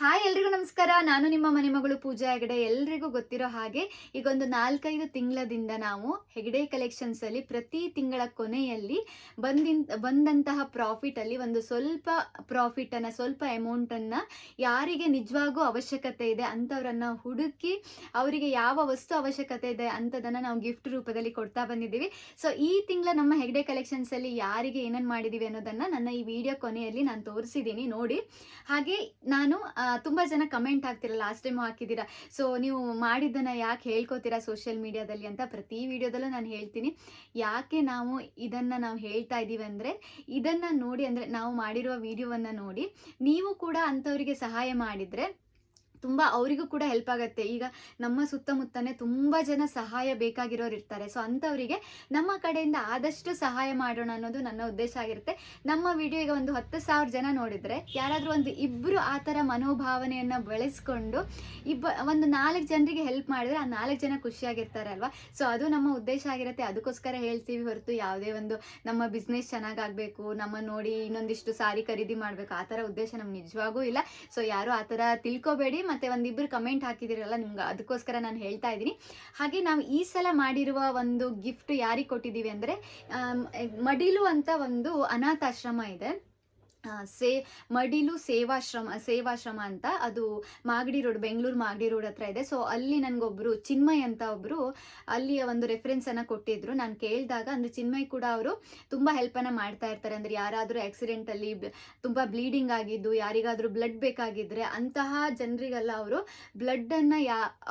Hi ಎಲ್ರಿಗೂ ನಮಸ್ಕಾರ. ನಾನು ನಿಮ್ಮ ಮನೆ ಮಗಳು ಪೂಜಾ ಹೆಗಡೆ. ಎಲ್ರಿಗೂ ಗೊತ್ತಿರೋ ಹಾಗೆ ಈಗ ಒಂದು 4-5 ತಿಂಗಳದಿಂದ ನಾವು ಹೆಗಡೆ ಕಲೆಕ್ಷನ್ಸ್ ಅಲ್ಲಿ ಪ್ರತಿ ತಿಂಗಳ ಕೊನೆಯಲ್ಲಿ ಬಂದಂತಹ ಪ್ರಾಫಿಟ್ ಅಲ್ಲಿ ಒಂದು ಸ್ವಲ್ಪ ಪ್ರಾಫಿಟ್ ಅನ್ನ, ಸ್ವಲ್ಪ ಅಮೌಂಟ್ ಅನ್ನ ಯಾರಿಗೆ ನಿಜವಾಗೂ ಅವಶ್ಯಕತೆ ಇದೆ ಅಂತವರನ್ನ ಹುಡುಕಿ ಅವರಿಗೆ ಯಾವ ವಸ್ತು ಅವಶ್ಯಕತೆ ಇದೆ ಅಂತದನ್ನ ನಾವು ಗಿಫ್ಟ್ ರೂಪದಲ್ಲಿ ಕೊಡ್ತಾ ಬಂದಿದ್ದೀವಿ. ಸೊ ಈ ತಿಂಗಳ ನಮ್ಮ ಹೆಗಡೆ ಕಲೆಕ್ಷನ್ಸ್ ಅಲ್ಲಿ ಯಾರಿಗೆ ಏನನ್ನ ಮಾಡಿದೀವಿ ಅನ್ನೋದನ್ನ ನನ್ನ ಈ ವಿಡಿಯೋ ಕೊನೆಯಲ್ಲಿ ನಾನು ತೋರಿಸಿದ್ದೀನಿ, ನೋಡಿ. ಹಾಗೆ ನಾನು ತುಂಬ ಜನ ಕಮೆಂಟ್ ಹಾಕ್ತೀರಾ, ಲಾಸ್ಟ್ ಟೈಮ್ ಹಾಕಿದ್ದೀರಾ, ಸೊ ನೀವು ಮಾಡಿದ್ದನ್ನು ಯಾಕೆ ಹೇಳ್ಕೊತೀರಾ ಸೋಷಿಯಲ್ ಮೀಡಿಯಾದಲ್ಲಿ ಅಂತ. ಪ್ರತಿ ವಿಡಿಯೋದಲ್ಲೂ ನಾನು ಹೇಳ್ತೀನಿ, ಯಾಕೆ ನಾವು ಹೇಳ್ತಾ ಇದ್ದೀವಿ ಅಂದರೆ, ಇದನ್ನು ನೋಡಿ, ಅಂದರೆ ನಾವು ಮಾಡಿರುವ ವಿಡಿಯೋವನ್ನು ನೋಡಿ ನೀವು ಕೂಡ ಅಂಥವರಿಗೆ ಸಹಾಯ ಮಾಡಿದರೆ ತುಂಬ ಅವರಿಗೂ ಕೂಡ ಹೆಲ್ಪ್ ಆಗುತ್ತೆ. ಈಗ ನಮ್ಮ ಸುತ್ತಮುತ್ತನೇ ತುಂಬ ಜನ ಸಹಾಯ ಬೇಕಾಗಿರೋರು ಇರ್ತಾರೆ. ಸೊ ಅಂಥವರಿಗೆ ನಮ್ಮ ಕಡೆಯಿಂದ ಆದಷ್ಟು ಸಹಾಯ ಮಾಡೋಣ ಅನ್ನೋದು ನನ್ನ ಉದ್ದೇಶ ಆಗಿರುತ್ತೆ. ನಮ್ಮ ವಿಡಿಯೋ ಈಗ ಒಂದು 10,000 ಜನ ನೋಡಿದರೆ ಯಾರಾದರೂ ಒಂದು ಇಬ್ಬರು ಆ ಥರ ಮನೋಭಾವನೆಯನ್ನು ಬೆಳೆಸ್ಕೊಂಡು ಒಂದು 4 ಜನರಿಗೆ ಹೆಲ್ಪ್ ಮಾಡಿದ್ರೆ ಆ 4 ಜನ ಖುಷಿಯಾಗಿರ್ತಾರೆ ಅಲ್ವಾ. ಸೊ ಅದು ನಮ್ಮ ಉದ್ದೇಶ ಆಗಿರುತ್ತೆ. ಅದಕ್ಕೋಸ್ಕರ ಹೇಳ್ತೀವಿ ಹೊರತು ಯಾವುದೇ ಒಂದು ನಮ್ಮ ಬಿಸ್ನೆಸ್ ಚೆನ್ನಾಗಾಗಬೇಕು, ನಮ್ಮ ನೋಡಿ ಇನ್ನೊಂದಿಷ್ಟು ಸಾರಿ ಖರೀದಿ ಮಾಡಬೇಕು, ಆ ಥರ ಉದ್ದೇಶ ನಮ್ಗೆ ನಿಜವಾಗೂ ಇಲ್ಲ. ಸೊ ಯಾರು ಆ ಥರ ತಿಳ್ಕೊಬೇಡಿ. ಮತ್ತೆ ಒಂದಿಬ್ಬರು ಕಮೆಂಟ್ ಹಾಕಿದಿರಲ್ಲ, ನಿಮ್ಗೆ ಅದಕ್ಕೋಸ್ಕರ ನಾನು ಹೇಳ್ತಾ ಇದ್ದೀನಿ. ಹಾಗೆ ನಾವು ಈ ಸಲ ಮಾಡಿರುವ ಒಂದು ಗಿಫ್ಟ್ ಯಾರಿಗೆ ಕೊಟ್ಟಿದ್ದೀವಿ ಅಂದರೆ, ಮಡಿಲು ಅಂತ ಒಂದು ಅನಾಥಾಶ್ರಮ ಇದೆ. ಮಡಿಲು ಸೇವಾಶ್ರಮ ಅಂತ, ಅದು ಮಾಗಡಿ ರೋಡ್, ಬೆಂಗಳೂರು ಮಾಗಡಿ ರೋಡ್ ಹತ್ರ ಇದೆ. ಸೊ ಅಲ್ಲಿ ನನಗೊಬ್ಬರು ಚಿನ್ಮಯ್ ಅಂತ ಒಬ್ಬರು ಅಲ್ಲಿಯ ಒಂದು ರೆಫರೆನ್ಸನ್ನು ಕೊಟ್ಟಿದ್ರು. ನಾನು ಕೇಳಿದಾಗ ಅಂದರೆ ಚಿನ್ಮಯ್ ಕೂಡ ಅವರು ತುಂಬ ಹೆಲ್ಪನ್ನು ಮಾಡ್ತಾ ಇರ್ತಾರೆ. ಅಂದರೆ ಯಾರಾದರೂ ಆಕ್ಸಿಡೆಂಟಲ್ಲಿ ತುಂಬ ಬ್ಲೀಡಿಂಗ್ ಆಗಿದ್ದು, ಯಾರಿಗಾದರೂ ಬ್ಲಡ್ ಬೇಕಾಗಿದ್ದರೆ ಅಂತಹ ಜನರಿಗೆಲ್ಲ ಅವರು ಬ್ಲಡ್ಡನ್ನು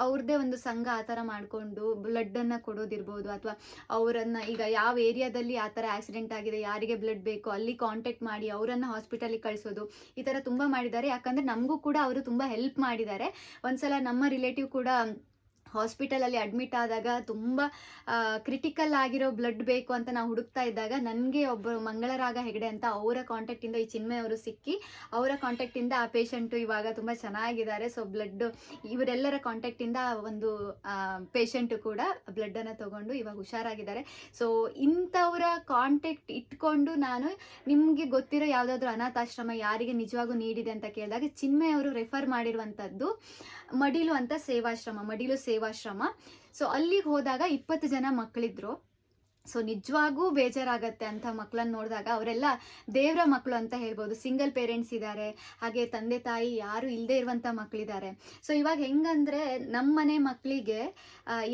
ಅವ್ರದ್ದೇ ಒಂದು ಸಂಘ ಆ ಥರ ಮಾಡಿಕೊಂಡು ಬ್ಲಡ್ಡನ್ನು ಕೊಡೋದಿರ್ಬೋದು, ಅಥವಾ ಅವರನ್ನು ಈಗ ಯಾವ ಏರಿಯಾದಲ್ಲಿ ಆ ಥರ ಆಕ್ಸಿಡೆಂಟ್ ಆಗಿದೆ, ಯಾರಿಗೆ ಬ್ಲಡ್ ಬೇಕು ಅಲ್ಲಿ ಕಾಂಟ್ಯಾಕ್ಟ್ ಮಾಡಿ ಅವರನ್ನು ಹಾಸ್ಪಿಟಲಿಗೆ ಕಳಿಸೋದು, ಈ ಥರ ತುಂಬ ಮಾಡಿದ್ದಾರೆ. ಯಾಕಂದರೆ ನಮಗೂ ಕೂಡ ಅವರು ತುಂಬ ಹೆಲ್ಪ್ ಮಾಡಿದ್ದಾರೆ. ಒಂದ್ಸಲ ನಮ್ಮ ರಿಲೇಟಿವ್ ಕೂಡ ಹಾಸ್ಪಿಟಲಲ್ಲಿ ಅಡ್ಮಿಟ್ ಆದಾಗ ತುಂಬ ಕ್ರಿಟಿಕಲ್ ಆಗಿರೋ ಬ್ಲಡ್ ಬೇಕು ಅಂತ ನಾವು ಹುಡುಕ್ತಾ ಇದ್ದಾಗ ನನಗೆ ಒಬ್ಬರು ಮಂಗಳರಾಗ ಹೆಗಡೆ ಅಂತ ಅವರ ಕಾಂಟ್ಯಾಕ್ಟಿಂದ ಈ ಚಿನ್ಮಯ್ ಅವರು ಸಿಕ್ಕಿ, ಅವರ ಕಾಂಟ್ಯಾಕ್ಟಿಂದ ಆ ಪೇಷಂಟು ಇವಾಗ ತುಂಬ ಚೆನ್ನಾಗಿದ್ದಾರೆ. ಸೊ ಬ್ಲಡ್ ಇವರೆಲ್ಲರ ಕಾಂಟ್ಯಾಕ್ಟಿಂದ ಒಂದು ಪೇಷಂಟು ಕೂಡ ಬ್ಲಡ್ಡನ್ನು ತೊಗೊಂಡು ಇವಾಗ ಹುಷಾರಾಗಿದ್ದಾರೆ. ಸೊ ಇಂಥವರ ಕಾಂಟ್ಯಾಕ್ಟ್ ಇಟ್ಕೊಂಡು ನಾನು ನಿಮಗೆ ಗೊತ್ತಿರೋ ಯಾವುದಾದ್ರೂ ಅನಾಥಾಶ್ರಮ ಯಾರಿಗೆ ನಿಜವಾಗೂ ನೀಡಿದೆ ಅಂತ ಕೇಳಿದಾಗ ಚಿನ್ಮಯ್ ಅವರು ರೆಫರ್ ಮಾಡಿರುವಂಥದ್ದು ಮಡಿಲು ಅಂತ ಮಡಿಲು ಸೇವಾಶ್ರಮ. ಸೊ ಅಲ್ಲಿಗೆ ಹೋದಾಗ 20 ಜನ ಮಕ್ಕಳಿದ್ರು. ಸೊ ನಿಜವಾಗೂ ಬೇಜಾರಾಗತ್ತೆ ಅಂಥ ಮಕ್ಕಳನ್ನ ನೋಡಿದಾಗ. ಅವರೆಲ್ಲ ದೇವರ ಮಕ್ಕಳು ಅಂತ ಹೇಳ್ಬೋದು. ಸಿಂಗಲ್ ಪೇರೆಂಟ್ಸ್ ಇದ್ದಾರೆ, ಹಾಗೆ ತಂದೆ ತಾಯಿ ಯಾರು ಇಲ್ಲದೆ ಇರುವಂಥ ಮಕ್ಕಳಿದ್ದಾರೆ. ಸೊ ಇವಾಗ ಹೆಂಗಂದರೆ ನಮ್ಮ ಮನೆ ಮಕ್ಕಳಿಗೆ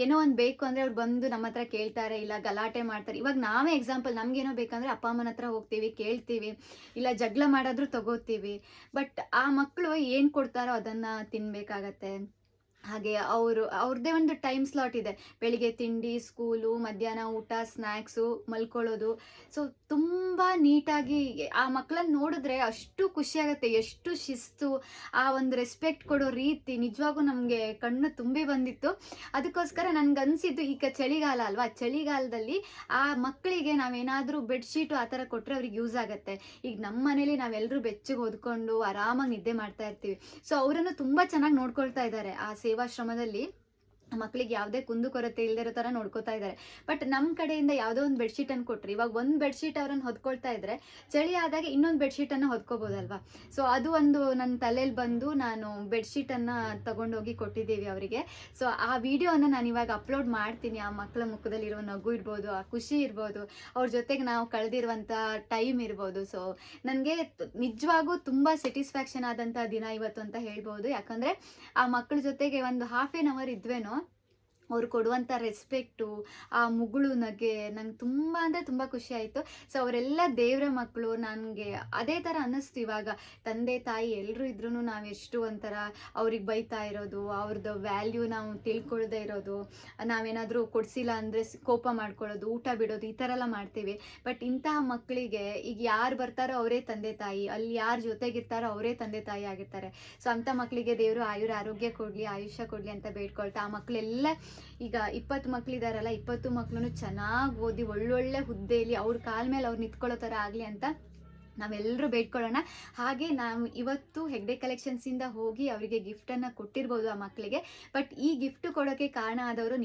ಏನೋ ಒಂದು ಬೇಕು ಅಂದರೆ ಅವ್ರು ಬಂದು ನಮ್ಮ ಹತ್ರ ಕೇಳ್ತಾರೆ, ಇಲ್ಲ ಗಲಾಟೆ ಮಾಡ್ತಾರೆ. ಇವಾಗ ನಾವೇ ಎಕ್ಸಾಂಪಲ್, ನಮಗೇನೋ ಬೇಕಂದರೆ ಅಪ್ಪ ಅಮ್ಮನ ಹತ್ರ ಹೋಗ್ತೀವಿ, ಕೇಳ್ತೀವಿ, ಇಲ್ಲ ಜಗಳ ಮಾಡೋದ್ರೂ ತಗೋತೀವಿ. ಬಟ್ ಆ ಮಕ್ಕಳು ಏನು ಕೊಡ್ತಾರೋ ಅದನ್ನು ತಿನ್ನಬೇಕಾಗತ್ತೆ. ಹಾಗೆ ಅವ್ರದ್ದೇ ಒಂದು ಟೈಮ್ ಸ್ಲಾಟ್ ಇದೆ. ಬೆಳಿಗ್ಗೆ ತಿಂಡಿ, ಸ್ಕೂಲು, ಮಧ್ಯಾಹ್ನ ಊಟ, ಸ್ನ್ಯಾಕ್ಸು, ಮಲ್ಕೊಳ್ಳೋದು. ಸೊ ತುಂಬ ನೀಟಾಗಿ ಆ ಮಕ್ಕಳನ್ನ ನೋಡಿದ್ರೆ ಅಷ್ಟು ಖುಷಿಯಾಗುತ್ತೆ. ಎಷ್ಟು ಶಿಸ್ತು, ಆ ಒಂದು ರೆಸ್ಪೆಕ್ಟ್ ಕೊಡೋ ರೀತಿ ನಿಜವಾಗೂ ನಮಗೆ ಕಣ್ಣು ತುಂಬಿ ಬಂದಿತ್ತು. ಅದಕ್ಕೋಸ್ಕರ ನನಗನ್ಸಿದ್ದು, ಈಗ ಚಳಿಗಾಲ ಅಲ್ವಾ, ಚಳಿಗಾಲದಲ್ಲಿ ಆ ಮಕ್ಕಳಿಗೆ ನಾವೇನಾದರೂ ಬೆಡ್ಶೀಟು ಆ ಥರ ಕೊಟ್ಟರೆ ಅವ್ರಿಗೆ ಯೂಸ್ ಆಗುತ್ತೆ. ಈಗ ನಮ್ಮ ಮನೇಲಿ ನಾವೆಲ್ಲರೂ ಬೆಚ್ಚಗೆ ಹೊದ್ಕೊಂಡು ಆರಾಮಾಗಿ ನಿದ್ದೆ ಮಾಡ್ತಾ ಇರ್ತೀವಿ. ಸೊ ಅವರನ್ನು ತುಂಬ ಚೆನ್ನಾಗಿ ನೋಡ್ಕೊಳ್ತಾ ಇದ್ದಾರೆ ಆ ಸೇವಾಶ್ರಮದಲ್ಲಿ. ಮಕ್ಕಳಿಗೆ ಯಾವುದೇ ಕುಂದುಕೊರತೆ ಇಲ್ಲದೆ ಇರೋ ಥರ ನೋಡ್ಕೋತಾ ಇದ್ದಾರೆ. ಬಟ್ ನಮ್ಮ ಕಡೆಯಿಂದ ಯಾವುದೋ ಒಂದು ಬೆಡ್ಶೀಟನ್ನು ಕೊಟ್ಟರೆ, ಇವಾಗ ಒಂದು ಬೆಡ್ಶೀಟ್ ಅವ್ರನ್ನ ಹೊದ್ಕೊಳ್ತಾ ಇದ್ರೆ ಚಳಿ ಆದಾಗ ಇನ್ನೊಂದು ಬೆಡ್ಶೀಟನ್ನು ಹೊದ್ಕೋಬೋದಲ್ವಾ. ಸೊ ಅದು ಒಂದು ನನ್ನ ತಲೆಯಲ್ಲಿ ಬಂದು ನಾನು ಬೆಡ್ಶೀಟನ್ನು ತಗೊಂಡೋಗಿ ಕೊಟ್ಟಿದ್ದೀವಿ ಅವರಿಗೆ. ಸೊ ಆ ವಿಡಿಯೋನ ನಾನು ಇವಾಗ ಅಪ್ಲೋಡ್ ಮಾಡ್ತೀನಿ. ಆ ಮಕ್ಕಳ ಮುಖದಲ್ಲಿರುವ ನಗು ಇರ್ಬೋದು, ಆ ಖುಷಿ ಇರ್ಬೋದು, ಅವ್ರ ಜೊತೆಗೆ ನಾವು ಕಳೆದಿರುವಂಥ ಟೈಮ್ ಇರ್ಬೋದು. ಸೊ ನನಗೆ ನಿಜವಾಗೂ ತುಂಬ ಸ್ಯಾಟಿಸ್ಫ್ಯಾಕ್ಷನ್ ಆದಂಥ ದಿನ ಇವತ್ತು ಅಂತ ಹೇಳ್ಬೋದು. ಯಾಕಂದರೆ ಆ ಮಕ್ಕಳ ಜೊತೆಗೆ ಒಂದು ಹಾಫ್ ಆನ್ ಅವರ್ ಇದ್ವೇನೋ, ಅವ್ರು ಕೊಡುವಂಥ ರೆಸ್ಪೆಕ್ಟು, ಆ ಮುಗುಳು ನಗೆ ನಂಗೆ ತುಂಬ ಅಂದರೆ ತುಂಬ ಖುಷಿ ಆಯಿತು. ಸೊ ಅವರೆಲ್ಲ ದೇವರ ಮಕ್ಕಳು. ನನಗೆ ಅದೇ ಥರ ಅನ್ನಿಸ್ತು, ಇವಾಗ ತಂದೆ ತಾಯಿ ಎಲ್ಲರೂ ಇದ್ರೂ ನಾವೆಷ್ಟು ಒಂಥರ ಅವ್ರಿಗೆ ಬೈತಾ ಇರೋದು, ಅವ್ರದ್ದು ವ್ಯಾಲ್ಯೂ ನಾವು ತಿಳ್ಕೊಳ್ದೇ ಇರೋದು, ನಾವೇನಾದರೂ ಕೊಡಿಸಿಲ್ಲ ಅಂದರೆ ಕೋಪ ಮಾಡ್ಕೊಳ್ಳೋದು, ಊಟ ಬಿಡೋದು, ಈ ಥರ ಎಲ್ಲ ಮಾಡ್ತೀವಿ. ಬಟ್ ಇಂತಹ ಮಕ್ಕಳಿಗೆ ಈಗ ಯಾರು ಬರ್ತಾರೋ ಅವರೇ ತಂದೆ ತಾಯಿ, ಅಲ್ಲಿ ಯಾರು ಜೊತೆಗಿರ್ತಾರೋ ಅವರೇ ತಂದೆ ತಾಯಿ ಆಗಿರ್ತಾರೆ. ಸೊ ಅಂಥ ಮಕ್ಕಳಿಗೆ ದೇವರು ಆರೋಗ್ಯ ಕೊಡಲಿ, ಆಯುಷ್ಯ ಕೊಡಲಿ ಅಂತ ಬೇಡ್ಕೊಳ್ತಾ, ಆ ಮಕ್ಕಳೆಲ್ಲ ಈಗ 20 ಮಕ್ಕಳಿದಾರಲ್ಲ, 20 ಮಕ್ಕಳು ಚೆನ್ನಾಗಿ ಓದಿ ಒಳ್ಳೊಳ್ಳೆ ಹುದ್ದೆಯಲ್ಲಿ ಅವ್ರ ಕಾಲ ಮೇಲೆ ಅವ್ರು ನಿಂತ್ಕೊಳ್ಳೋ ಥರ ಆಗಲಿ ಅಂತ ನಾವೆಲ್ಲರೂ ಬೇಡ್ಕೊಳ್ಳೋಣ. ಹಾಗೆ ನಾವು ಇವತ್ತು ಹೆಗ್ಡೆ ಕಲೆಕ್ಷನ್ಸಿಂದ ಹೋಗಿ ಅವರಿಗೆ ಗಿಫ್ಟನ್ನು ಕೊಟ್ಟಿರ್ಬೋದು ಆ ಮಕ್ಕಳಿಗೆ. ಬಟ್ ಈ ಗಿಫ್ಟ್ ಕೊಡೋಕ್ಕೆ ಕಾರಣ ಆದವರು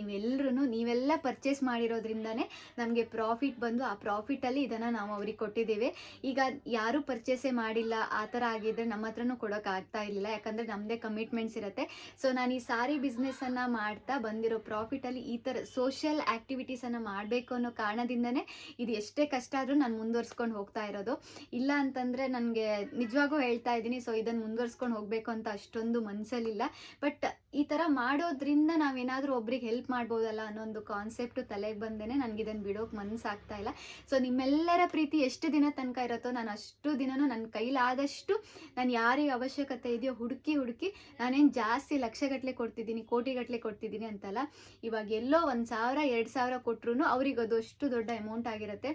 ನೀವೆಲ್ಲ ಪರ್ಚೇಸ್ ಮಾಡಿರೋದ್ರಿಂದನೇ ನಮಗೆ ಪ್ರಾಫಿಟ್ ಬಂದು ಆ ಪ್ರಾಫಿಟಲ್ಲಿ ಇದನ್ನು ನಾವು ಅವ್ರಿಗೆ ಕೊಟ್ಟಿದ್ದೀವಿ. ಈಗ ಯಾರೂ ಪರ್ಚೇಸೇ ಮಾಡಿಲ್ಲ ಆ ಥರ ಆಗಿದ್ದರೆ ನಮ್ಮ ಹತ್ರನೂ ಕೊಡೋಕೆ ಆಗ್ತಾ ಇರಲಿಲ್ಲ, ಯಾಕಂದರೆ ನಮ್ಮದೇ ಕಮಿಟ್ಮೆಂಟ್ಸ್ ಇರುತ್ತೆ. ಸೊ ನಾನು ಈ ಸಾರಿ ಬಿಸ್ನೆಸ್ಸನ್ನು ಮಾಡ್ತಾ ಬಂದಿರೋ ಪ್ರಾಫಿಟಲ್ಲಿ ಈ ಥರ ಸೋಷಿಯಲ್ ಆ್ಯಕ್ಟಿವಿಟೀಸನ್ನು ಮಾಡಬೇಕು ಅನ್ನೋ ಕಾರಣದಿಂದನೇ ಇದು ಎಷ್ಟೇ ಕಷ್ಟ ಆದರೂ ನಾನು ಮುಂದುವರ್ಸ್ಕೊಂಡು ಹೋಗ್ತಾ ಇರೋದು. ಇಲ್ಲ ಅಂತಂದರೆ ನನಗೆ ನಿಜವಾಗೂ ಹೇಳ್ತಾ ಇದ್ದೀನಿ, ಸೊ ಇದನ್ನು ಮುಂದುವರ್ಸ್ಕೊಂಡು ಹೋಗಬೇಕು ಅಂತ ಅಷ್ಟೊಂದು ಮನಸ್ಸಲ್ಲಿಲ್ಲ. ಬಟ್ ಈ ಥರ ಮಾಡೋದ್ರಿಂದ ನಾವೇನಾದರೂ ಒಬ್ರಿಗೆ ಹೆಲ್ಪ್ ಮಾಡ್ಬೋದಲ್ಲ ಅನ್ನೋ ಒಂದು ಕಾನ್ಸೆಪ್ಟು ತಲೆಗೆ ಬಂದೇ ನನಗೆ ಇದನ್ನು ಬಿಡೋಕೆ ಮನಸ್ಸಾಗ್ತಾ ಇಲ್ಲ. ಸೊ ನಿಮ್ಮೆಲ್ಲರ ಪ್ರೀತಿ ಎಷ್ಟು ದಿನ ತನಕ ಇರುತ್ತೋ ನಾನು ಅಷ್ಟು ದಿನವೂ ನನ್ನ ಕೈಲಾದಷ್ಟು ನಾನು ಯಾರಿಗೆ ಅವಶ್ಯಕತೆ ಇದೆಯೋ ಹುಡುಕಿ ನಾನೇನು ಜಾಸ್ತಿ ಲಕ್ಷಗಟ್ಟಲೆ ಕೊಡ್ತಿದ್ದೀನಿ, ಕೋಟಿಗಟ್ಟಲೆ ಕೊಡ್ತಿದ್ದೀನಿ ಅಂತಲ್ಲ. ಇವಾಗ ಎಲ್ಲೋ 1,000 2,000 ಕೊಟ್ಟರು ಅವ್ರಿಗೆ ಅದು ಅಷ್ಟು ದೊಡ್ಡ ಅಮೌಂಟ್ ಆಗಿರುತ್ತೆ,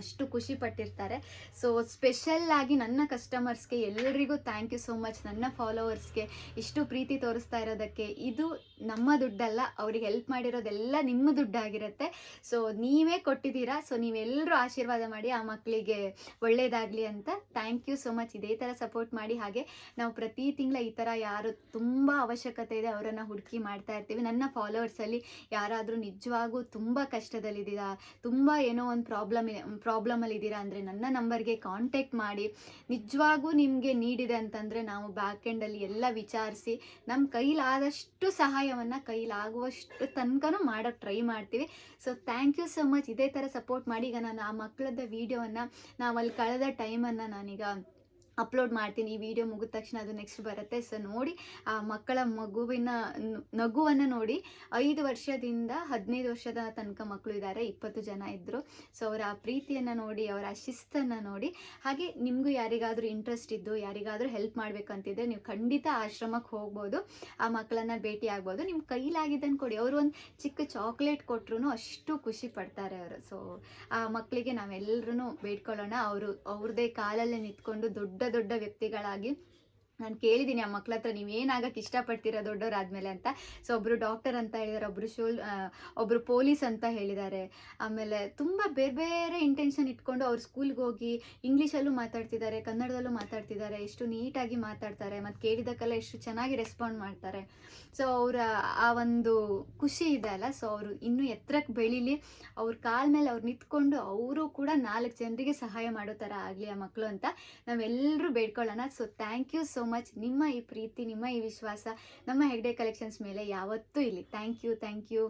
ಅಷ್ಟು ಖುಷಿ ಪಟ್ಟಿರ್ತಾರೆ. ಸೊ ಸ್ಪೆಷಲ್ಲಾಗಿ ನನ್ನ ಕಸ್ಟಮರ್ಸ್ಗೆ ಎಲ್ಲರಿಗೂ ಥ್ಯಾಂಕ್ ಯು ಸೋ ಮಚ್. ನನ್ನ ಫಾಲೋವರ್ಸ್ಗೆ ಇಷ್ಟು ಪ್ರೀತಿ ತೋರಿಸ್ತಾ ಇರೋದಕ್ಕೆ. ಇದು ನಮ್ಮ ದುಡ್ಡಲ್ಲ, ಅವ್ರಿಗೆ ಹೆಲ್ಪ್ ಮಾಡಿರೋದೆಲ್ಲ ನಿಮ್ಮ ದುಡ್ಡಾಗಿರುತ್ತೆ. ಸೊ ನೀವೇ ಕೊಟ್ಟಿದ್ದೀರಾ, ಸೊ ನೀವೆಲ್ಲರೂ ಆಶೀರ್ವಾದ ಮಾಡಿ ಆ ಮಕ್ಕಳಿಗೆ ಒಳ್ಳೆಯದಾಗಲಿ ಅಂತ. Thank you so much. ಇದೇ ಥರ ಸಪೋರ್ಟ್ ಮಾಡಿ. ಹಾಗೆ ನಾವು ಪ್ರತಿ ತಿಂಗಳ ಈ ಥರ ಯಾರು ತುಂಬ ಅವಶ್ಯಕತೆ ಇದೆ ಅವರನ್ನು ಹುಡುಕಿ ಮಾಡ್ತಾ ಇರ್ತೀವಿ. ನನ್ನ ಫಾಲೋವರ್ಸಲ್ಲಿ ಯಾರಾದರೂ ನಿಜವಾಗೂ ತುಂಬ ಕಷ್ಟದಲ್ಲಿದ್ದೀರಾ, ತುಂಬ ಏನೋ ಒಂದು ಪ್ರಾಬ್ಲಮಲ್ಲಿ ಇದ್ದೀರಾ ಅಂದರೆ ನನ್ನ ನಂಬರ್ಗೆ ಕಾಂಟ್ಯಾಕ್ಟ್ ಮಾಡಿ. ನಿಜವಾಗೂ ನಿಮಗೆ ನೀಡಿದೆ ಅಂತಂದರೆ ನಾವು ಬ್ಯಾಕ್ ಎಂಡಲ್ಲಿ ಎಲ್ಲ ವಿಚಾರಿಸಿ ನಮ್ಮ ಕೈಲಾದಷ್ಟು ಸಹಾಯವನ್ನು ಕೈಲಾಗುವಷ್ಟು ತನಕನೂ ಮಾಡೋಕ್ಕೆ ಟ್ರೈ ಮಾಡ್ತೀವಿ. So thank you so much. ಇದೇ ಥರ ಸಪೋರ್ಟ್ ಮಾಡಿ. ಈಗ ನಾನು ಆ ಮಕ್ಕಳದ್ದು ವೀಡಿಯೋವನ್ನು ನಾವು ಅಲ್ಲಿ ಕಳೆದ ಟೈಮನ್ನು ನಾನೀಗ ಅಪ್ಲೋಡ್ ಮಾಡ್ತೀನಿ. ಈ ವಿಡಿಯೋ ಮುಗಿದ ತಕ್ಷಣ ಅದು ನೆಕ್ಸ್ಟ್ ಬರುತ್ತೆ. ಸೊ ನೋಡಿ, ಆ ಮಕ್ಕಳ ನಗುವನ್ನು ನೋಡಿ. 5 ವರ್ಷದಿಂದ 15 ವರ್ಷದ ತನಕ ಮಕ್ಕಳು ಇದ್ದಾರೆ, 20 ಜನ ಇದ್ದರು. ಸೊ ಅವರ ಆ ಪ್ರೀತಿಯನ್ನು ನೋಡಿ, ಅವರ ಆ ಶಿಸ್ತನ್ನು ನೋಡಿ. ಹಾಗೆ ನಿಮಗೂ ಯಾರಿಗಾದರೂ ಇಂಟ್ರೆಸ್ಟ್ ಇದ್ದು ಯಾರಿಗಾದರೂ ಹೆಲ್ಪ್ ಮಾಡಬೇಕಂತಿದ್ರೆ ನೀವು ಖಂಡಿತ ಆಶ್ರಮಕ್ಕೆ ಹೋಗ್ಬೋದು, ಆ ಮಕ್ಕಳನ್ನು ಭೇಟಿ ಆಗ್ಬೋದು. ನಿಮ್ಮ ಕೈಲಾಗಿದ್ದನ್ನು ಕೊಡಿ. ಅವರು ಒಂದು ಚಿಕ್ಕ ಚಾಕ್ಲೇಟ್ ಕೊಟ್ಟರು ಅಷ್ಟು ಖುಷಿ ಪಡ್ತಾರೆ ಅವರು. ಸೊ ಆ ಮಕ್ಕಳಿಗೆ ನಾವೆಲ್ಲರೂ ಬೇಡ್ಕೊಳ್ಳೋಣ, ಅವ್ರದ್ದೇ ಕಾಲಲ್ಲೇ ನಿಂತ್ಕೊಂಡು ದೊಡ್ಡ ವ್ಯಕ್ತಿಗಳಾಗಿ. ನಾನು ಕೇಳಿದ್ದೀನಿ ಆ ಮಕ್ಳ ಹತ್ರ, ನೀವೇನಾಗಕ್ಕೆ ಇಷ್ಟಪಡ್ತೀರಾ ದೊಡ್ಡವರಾದ್ಮೇಲೆ ಅಂತ. ಸೊ ಒಬ್ಬರು ಡಾಕ್ಟರ್ ಅಂತ ಹೇಳಿದ್ದಾರೆ, ಒಬ್ಬರು ಪೊಲೀಸ್ ಅಂತ ಹೇಳಿದ್ದಾರೆ. ಆಮೇಲೆ ತುಂಬ ಬೇರೆ ಇಂಟೆನ್ಷನ್ ಇಟ್ಕೊಂಡು ಅವ್ರು ಸ್ಕೂಲ್ಗೆ ಹೋಗಿ ಇಂಗ್ಲೀಷಲ್ಲೂ ಮಾತಾಡ್ತಿದ್ದಾರೆ, ಕನ್ನಡದಲ್ಲೂ ಮಾತಾಡ್ತಿದ್ದಾರೆ, ಎಷ್ಟು ನೀಟಾಗಿ ಮಾತಾಡ್ತಾರೆ, ಮತ್ತು ಕೇಳಿದಕ್ಕೆಲ್ಲ ಎಷ್ಟು ಚೆನ್ನಾಗಿ ರೆಸ್ಪಾಂಡ್ ಮಾಡ್ತಾರೆ. ಸೊ ಅವರ ಆ ಒಂದು ಖುಷಿ ಇದೆ ಅಲ್ಲ, ಸೊ ಅವರು ಇನ್ನೂ ಎತ್ತರಕ್ಕೆ ಬೆಳೀಲಿ, ಅವ್ರ ಕಾಲ ಮೇಲೆ ಅವ್ರು ನಿಂತ್ಕೊಂಡು ಅವರು ಕೂಡ 4 ಜನರಿಗೆ ಸಹಾಯ ಮಾಡೋ ಥರ ಆಗಲಿ ಆ ಮಕ್ಕಳು ಅಂತ ನಾವೆಲ್ಲರೂ ಬೇಡ್ಕೊಳ್ಳೋಣ. So thank you so much. ನಿಮ್ಮ ಈ ಪ್ರೀತಿ, ನಿಮ್ಮ ಈ ವಿಶ್ವಾಸ ನಮ್ಮ ಹೆಗ್ಡೆ ಕಲೆಕ್ಷನ್ಸ್ ಮೇಲೆ ಯಾವತ್ತೂ ಇಲ್ಲಿ. Thank you.